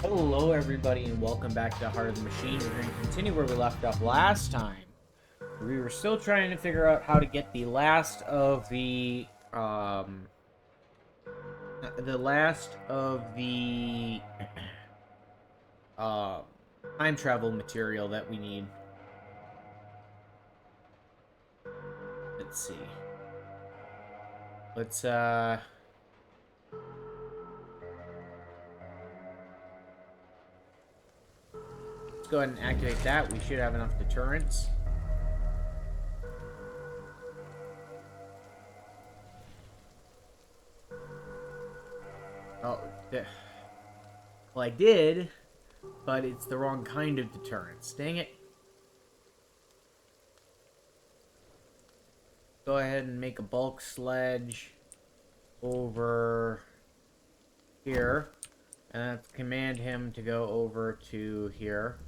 Hello, everybody, and welcome back to Heart of the Machine. We're going to continue where we left off last time. We were still trying to figure out how to get the last of the uh, time travel material that we need. Let's see. Let's go ahead and activate that. We should have enough deterrence. Oh, well, I did, but it's the wrong kind of deterrence. Dang it. Go ahead and make a bulk sledge over here, and let's command him to go over to here.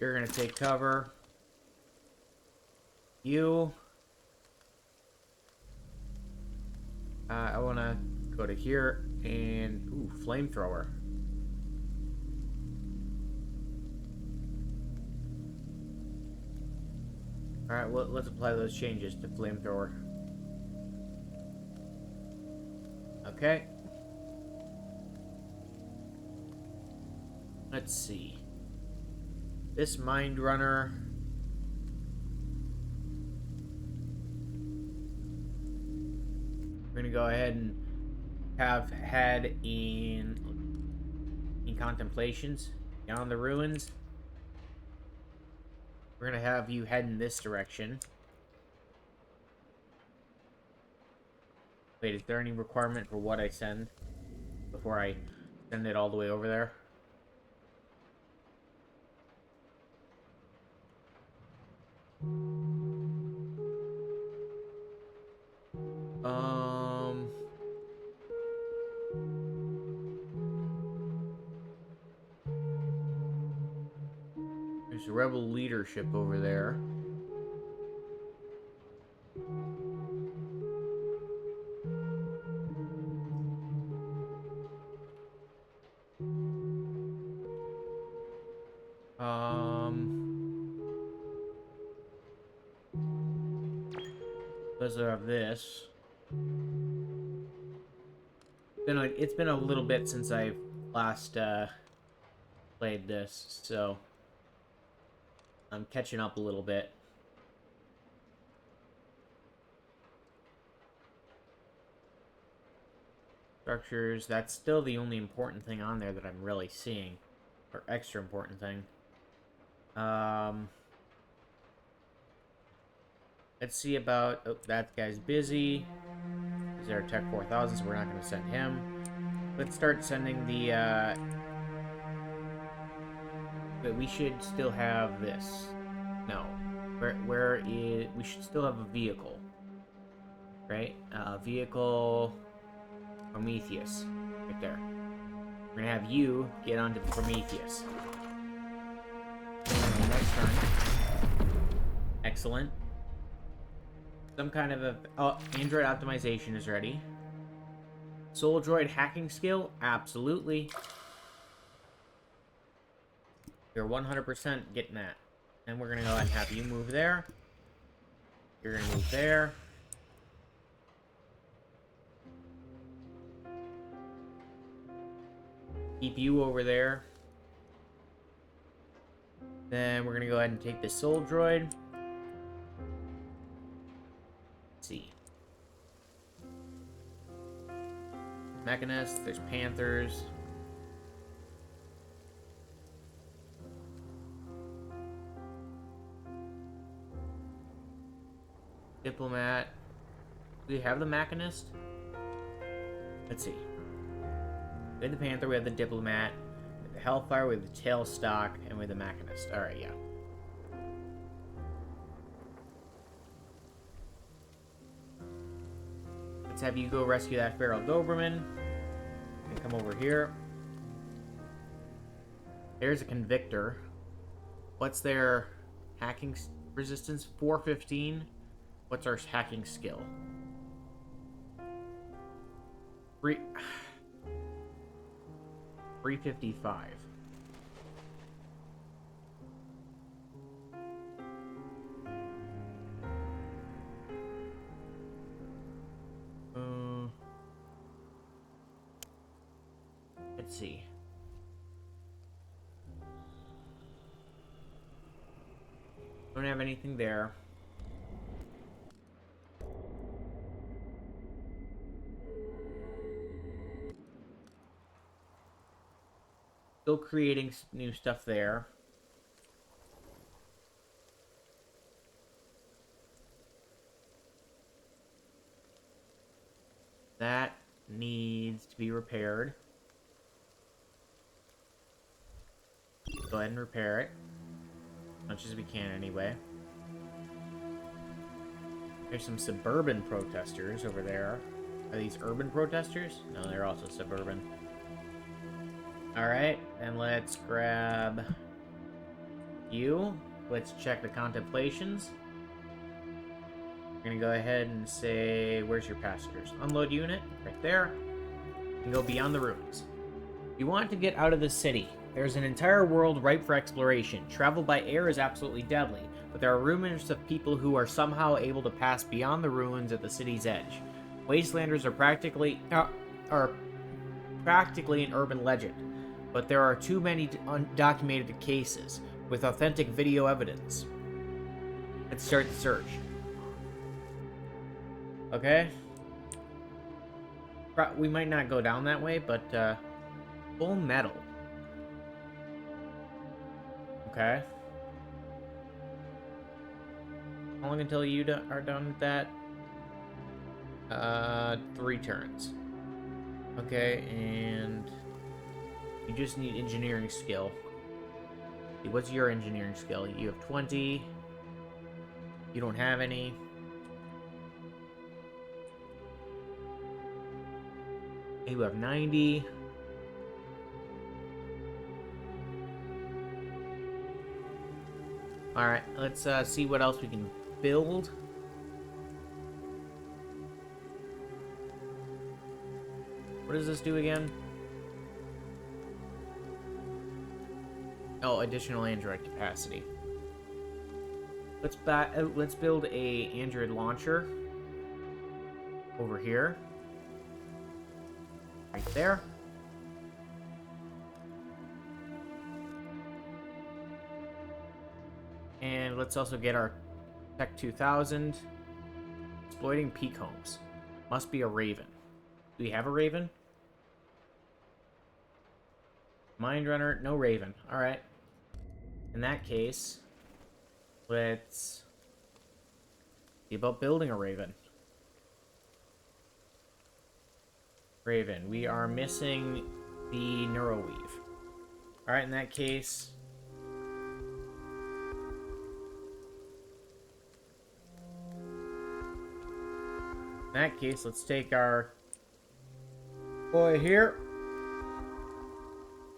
You're gonna take cover. I wanna go to here and flamethrower. All right, well, let's apply those changes to flamethrower. Okay. Let's see. This mind runner. We're gonna go ahead and have had in contemplations down the ruins. We're gonna have you head in this direction. Wait, is there any requirement for what I send before I send it all the way over there? There's rebel leadership over there. Because of this. It's been a little bit since I've last played this, so I'm catching up a little bit. Structures, that's still the only important thing on there that I'm really seeing. Or extra important thing. Let's see about... Oh, that guy's busy. Is there a Tech 4000, so we're not going to send him. Let's start sending the... But we should still have this. No. Where is... We should still have a vehicle. Right? Vehicle... Prometheus. Right there. We're gonna have you get onto Prometheus. Next turn. Excellent. Some kind of a... Oh, Android optimization is ready. Soul Droid hacking skill? Absolutely. You're 100% getting that. And we're gonna go ahead and have you move there. You're gonna move there. Keep you over there. Then we're gonna go ahead and take this Soul Droid. Let's see. Mechanists, there's Panthers. Diplomat. Do we have the Mechanist? Let's see. We have the Panther, we have the Diplomat, we have the Hellfire, we have the Tailstock, and we have the Mechanist. Alright, yeah. Let's have you go rescue that Feral Doberman. And come over here. There's a Convictor. What's their hacking resistance? 415. What's our hacking skill? 355. Let's see. Don't have anything there. Still creating new stuff there. That needs to be repaired. Go ahead and repair it. As much as we can, anyway. There's some suburban protesters over there. Are these urban protesters? No, they're also suburban. Alright, and let's grab you. Let's check the contemplations. We're gonna go ahead and say, where's your passengers? Unload unit, right there. And go beyond the ruins. You want to get out of the city. There's an entire world ripe for exploration. Travel by air is absolutely deadly, but there are rumors of people who are somehow able to pass beyond the ruins at the city's edge. Wastelanders are practically an urban legend, but there are too many undocumented cases with authentic video evidence. Let's start the search. Okay. We might not go down that way, but full metal. Okay. How long until you are done with that? 3 turns. Okay, and you just need engineering skill. What's your engineering skill? You have 20. You don't have any. You have 90. Alright, let's see what else we can build. What does this do again? Oh, additional Android capacity. Let's build a Android launcher over here. Right there. And let's also get our Tech 2000. Exploiting peak homes. Must be a Raven. Do we have a Raven? Mind Runner, no Raven. Alright. In that case, let's see about building a Raven. Raven, we are missing the Neuroweave. Alright, in that case, let's take our boy here.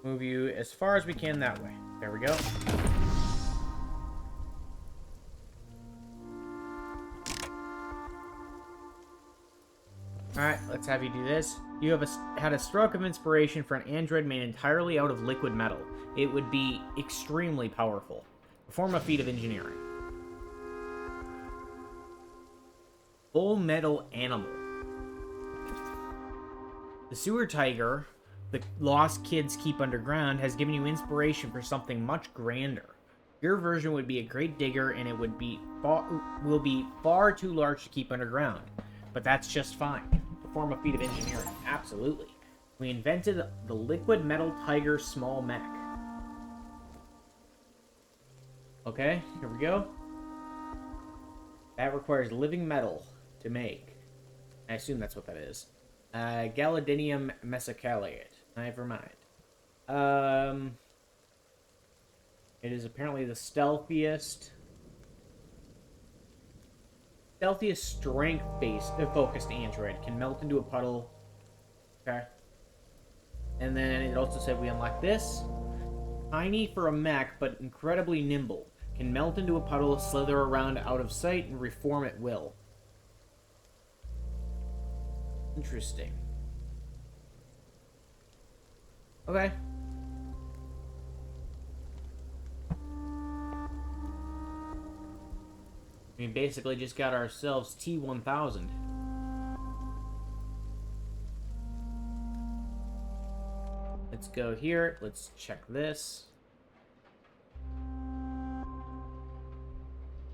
Move you as far as we can that way. There we go. Alright, let's have you do this. You have had a stroke of inspiration for an android made entirely out of liquid metal. It would be extremely powerful. Perform a feat of engineering. Full metal animal. The sewer tiger the lost kids keep underground has given you inspiration for something much grander. Your version would be a great digger, and it will be far too large to keep underground. But that's just fine. Perform a feat of engineering. Absolutely. We invented the liquid metal tiger small mech. Okay, here we go. That requires living metal to make. I assume that's what that is. Galladinium mesocalate. Never mind. It is apparently the stealthiest strength-based focused android. Can melt into a puddle. Okay. And then it also said we unlock this. Tiny for a mech, but incredibly nimble. Can melt into a puddle, slither around out of sight, and reform at will. Interesting. Okay. We basically just got ourselves T-1000. Let's go here. Let's check this.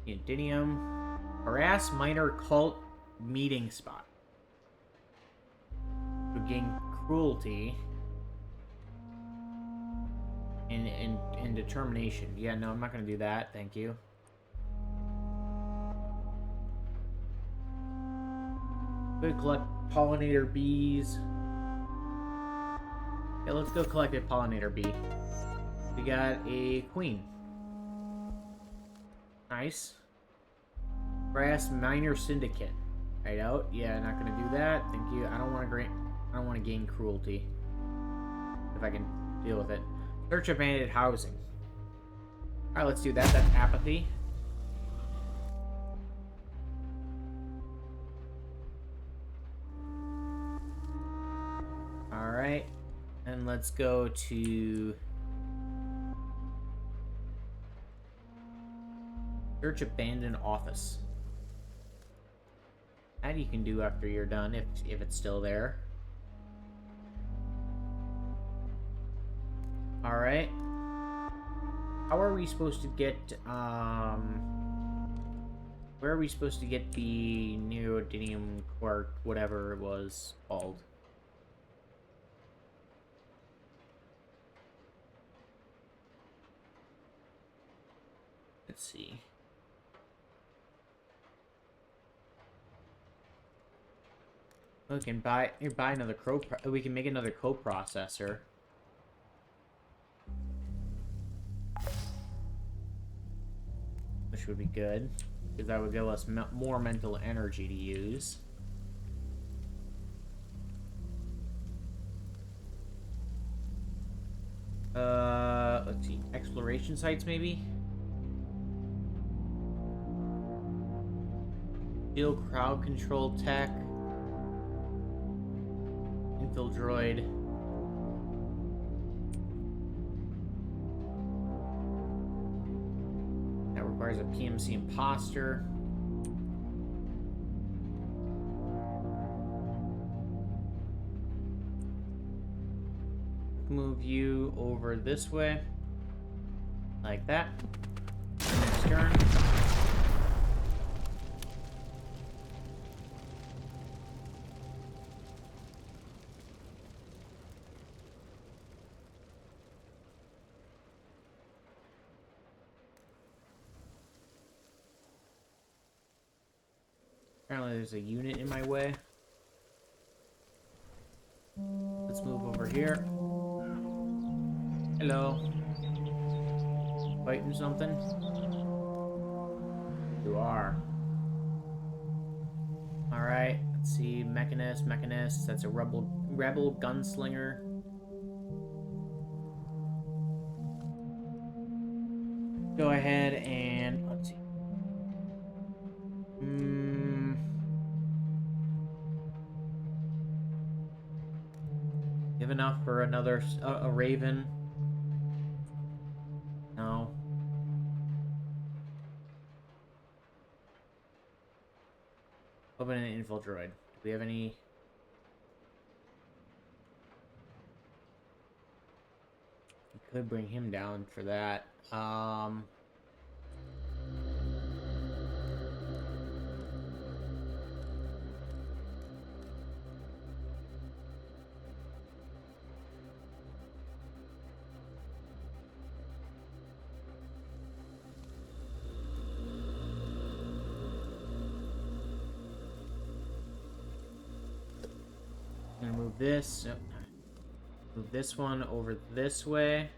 Neodymium. Harass minor cult meeting spot. To gain cruelty and determination. Yeah, no, I'm not gonna do that. Thank you. Good, collect pollinator bees. Yeah, let's go collect a pollinator bee. We got a queen. Nice. Brass minor syndicate. Hideout. Yeah, not gonna do that. Thank you. I don't want to gain cruelty. If I can deal with it. Search abandoned housing. All right, let's do that. That's apathy. All right, and let's go to search abandoned office. That you can do after you're done, if it's still there. All right. How are we supposed to get where are we supposed to get the neodymium quark, whatever it was called? Let's see. We can buy another we can make another coprocessor. Which would be good, because that would give us more mental energy to use. Let's see, exploration sites maybe? Steel crowd control tech. Infildroid. That requires a PMC imposter. Move you over this way. Like that. Next turn. Apparently there's a unit in my way. Let's move over here. Hello. Fighting something? You are. Alright, let's see. Mechanist. That's a rebel gunslinger. Go ahead and let's see. Give enough for another a raven. No. Open an infildroid. Do we have any? We could bring him down for that. I'm gonna move this. Move this one over this way.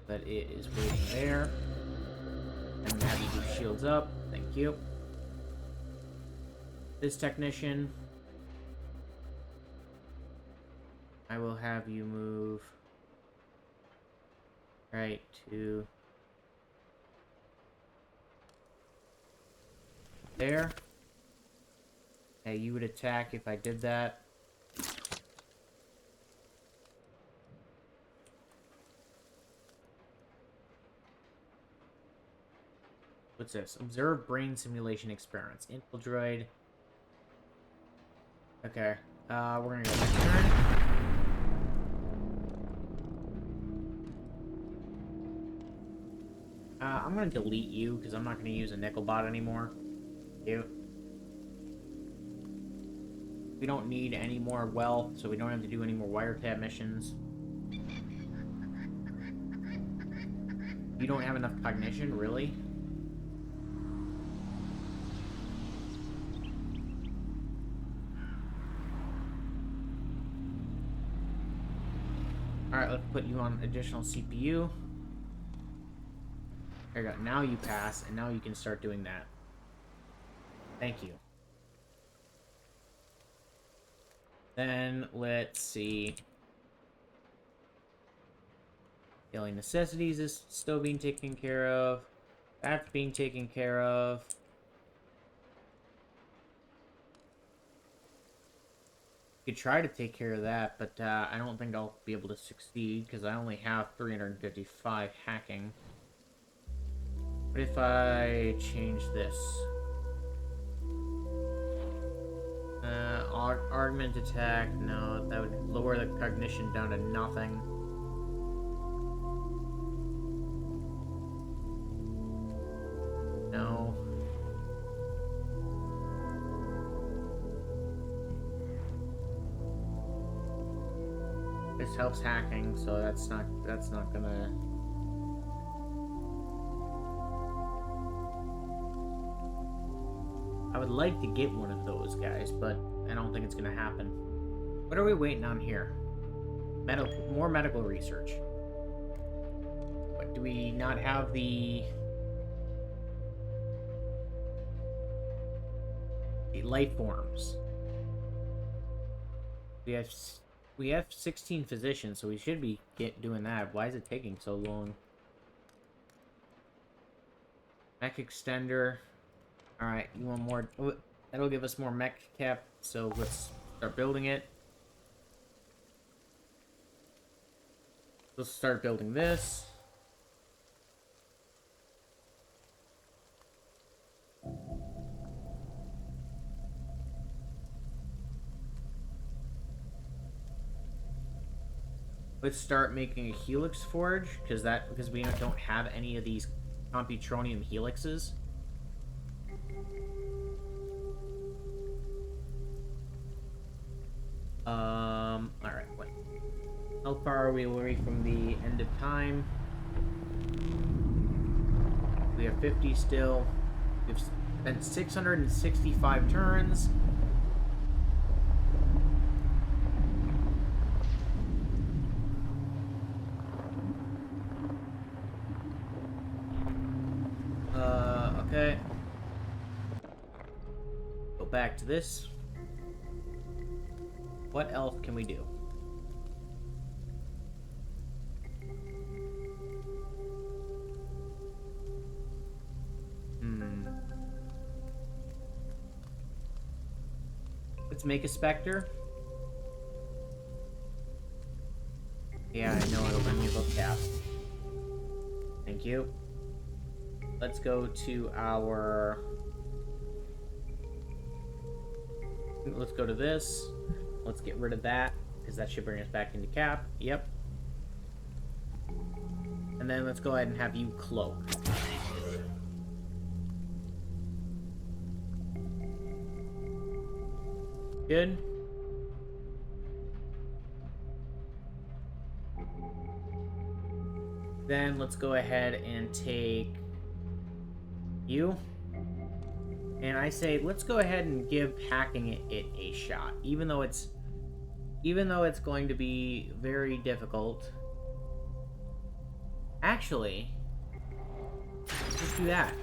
That it is waiting there. I'm gonna have you do shields up. Thank you. This technician, I will have you move right to there. Hey, you would attack if I did that. What's this? Observe brain simulation experiments. Infildroid. Okay. We're gonna go next turn. I'm gonna delete you because I'm not gonna use a nickel bot anymore. You. We don't need any more wealth, so we don't have to do any more wiretap missions. You don't have enough cognition, really? Alright, let's put you on additional CPU. There you go. Now you pass, and now you can start doing that. Thank you. Then, let's see. Daily necessities is still being taken care of. That's being taken care of. You could try to take care of that, but I don't think I'll be able to succeed because I only have 355 hacking. What if I change this? Augment attack, no, that would lower the cognition down to nothing. No. This helps hacking, so that's not gonna... I would like to get one of those guys, but I don't think it's gonna happen. What are we waiting on here? More medical research. But do we not have the life forms? We have 16 physicians, so we should be doing that. Why is it taking so long? Mech extender. Alright, you want more? That'll give us more mech cap, so let's start building it. Let's start building this. Let's start making a helix forge, because we don't have any of these Computronium helixes. Alright, what? How far are we away from the end of time? We have 50 still. We've spent 665 turns. Okay. Go back to this. What else can we do? Let's make a Spectre. Yeah, I know it'll bring me above cap. Thank you. Let's go to our... Let's go to this. Let's get rid of that, because that should bring us back into cap. Yep. And then let's go ahead and have you cloak. Good. Then let's go ahead and take you. And I say let's go ahead and give hacking it a shot, even though it's going to be very difficult. Actually, let's do that.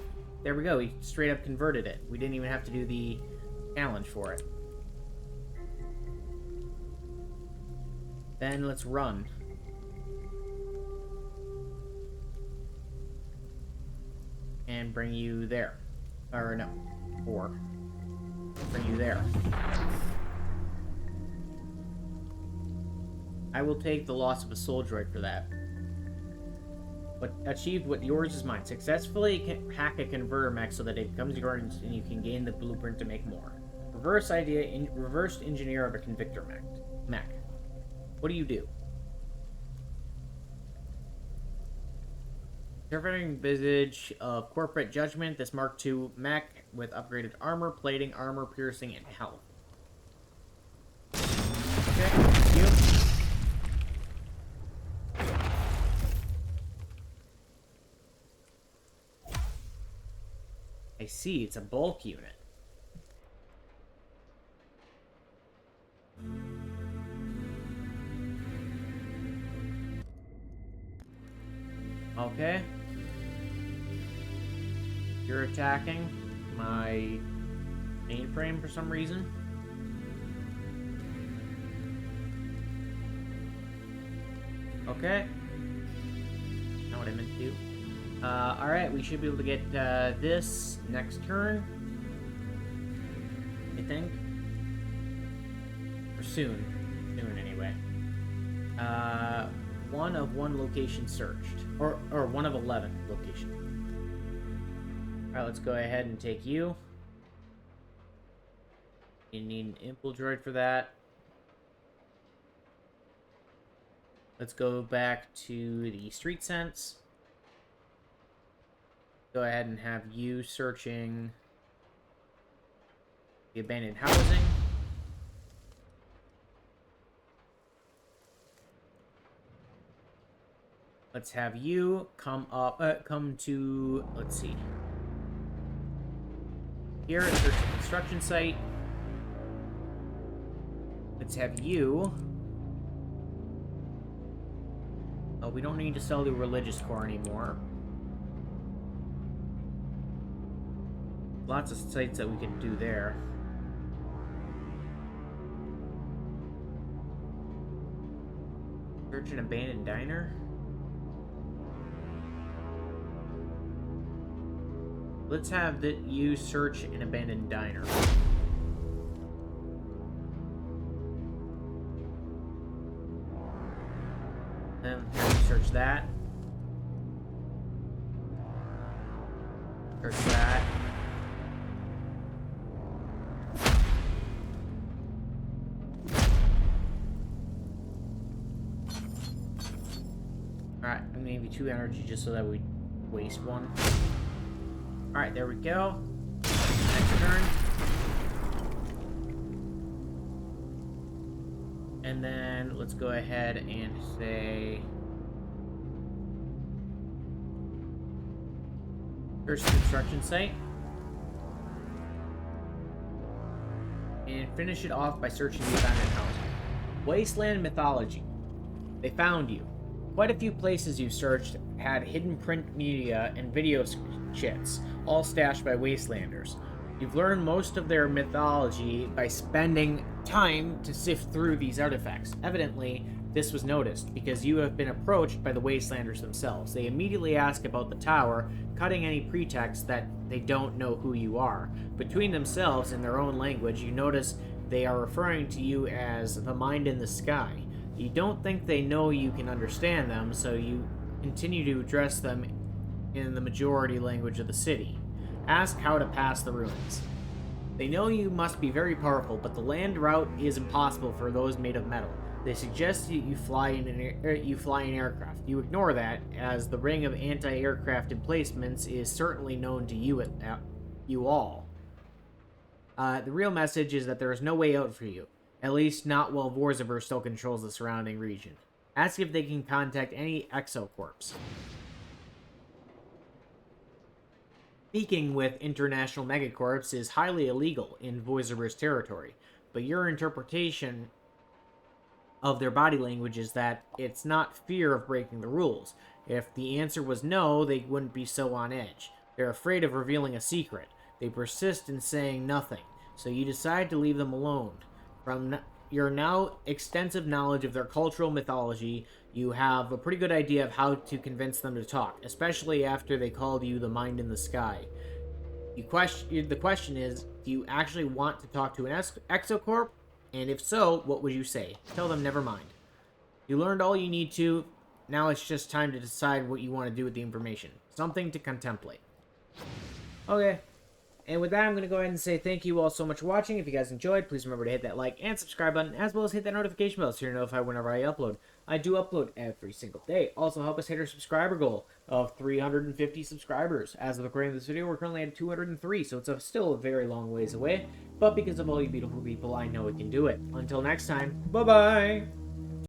There we go. We straight up converted it. We didn't even have to do the challenge for it. Then let's run. And bring you there. Or no, 4. Bring you there. I will take the loss of a soul droid for that. But achieved what yours is mine. Successfully hack a converter mech so that it becomes yours and you can gain the blueprint to make more. Reverse engineer of a convictor mech. What do you do? Terrifying visage of corporate judgment. This Mark II mech with upgraded armor, plating, armor piercing, and health. Okay, you. I see, it's a bulk unit. Okay. You're attacking my mainframe for some reason. Okay. Not what I meant to do. Alright, we should be able to get this next turn. I think. Or soon. Soon, anyway. 1 of 1 location searched. Or 1 of 11 locations. Alright, let's go ahead and take you. You need an impel droid for that. Let's go back to the street sense. Go ahead and have you searching the abandoned housing. Let's have you come to, let's see. Here, search the construction site. Let's have you. Oh, we don't need to sell the religious core anymore. Lots of sites that we can do there. Search an abandoned diner. Let's have you search an abandoned diner. Then search that. Search that. Alright, I'm gonna give you 2 energy just so that we waste 1. Alright, there we go. Next turn. And then let's go ahead and say... Search the construction site. And finish it off by searching the abandoned housing. Wasteland mythology. They found you. Quite a few places you searched had hidden print media and video chits, all stashed by Wastelanders. You've learned most of their mythology by spending time to sift through these artifacts. Evidently, this was noticed, because you have been approached by the Wastelanders themselves. They immediately ask about the tower, cutting any pretext that they don't know who you are. Between themselves, in their own language, you notice they are referring to you as the mind in the sky. You don't think they know you can understand them, so you continue to address them in the majority language of the city. Ask how to pass the ruins. They know you must be very powerful, but the land route is impossible for those made of metal. They suggest that you fly in aircraft. You ignore that, as the ring of anti-aircraft emplacements is certainly known to you all. The real message is that there is no way out for you. At least not while Vorzaber still controls the surrounding region. Ask if they can contact any exocorps. Speaking with international megacorps is highly illegal in Vorzaber's territory, but your interpretation of their body language is that it's not fear of breaking the rules. If the answer was no, they wouldn't be so on edge. They're afraid of revealing a secret. They persist in saying nothing, so you decide to leave them alone. From your now extensive knowledge of their cultural mythology, you have a pretty good idea of how to convince them to talk, especially after they called you the mind in the sky. The question is, do you actually want to talk to an exocorp? And if so, what would you say? Tell them never mind. You learned all you need to. Now it's just time to decide what you want to do with the information. Something to contemplate. Okay. And with that, I'm going to go ahead and say thank you all so much for watching. If you guys enjoyed, please remember to hit that like and subscribe button, as well as hit that notification bell so you're notified whenever I upload. I do upload every single day. Also, help us hit our subscriber goal of 350 subscribers. As of the recording of this video, we're currently at 203, so it's still a very long ways away. But because of all you beautiful people, I know we can do it. Until next time, bye-bye!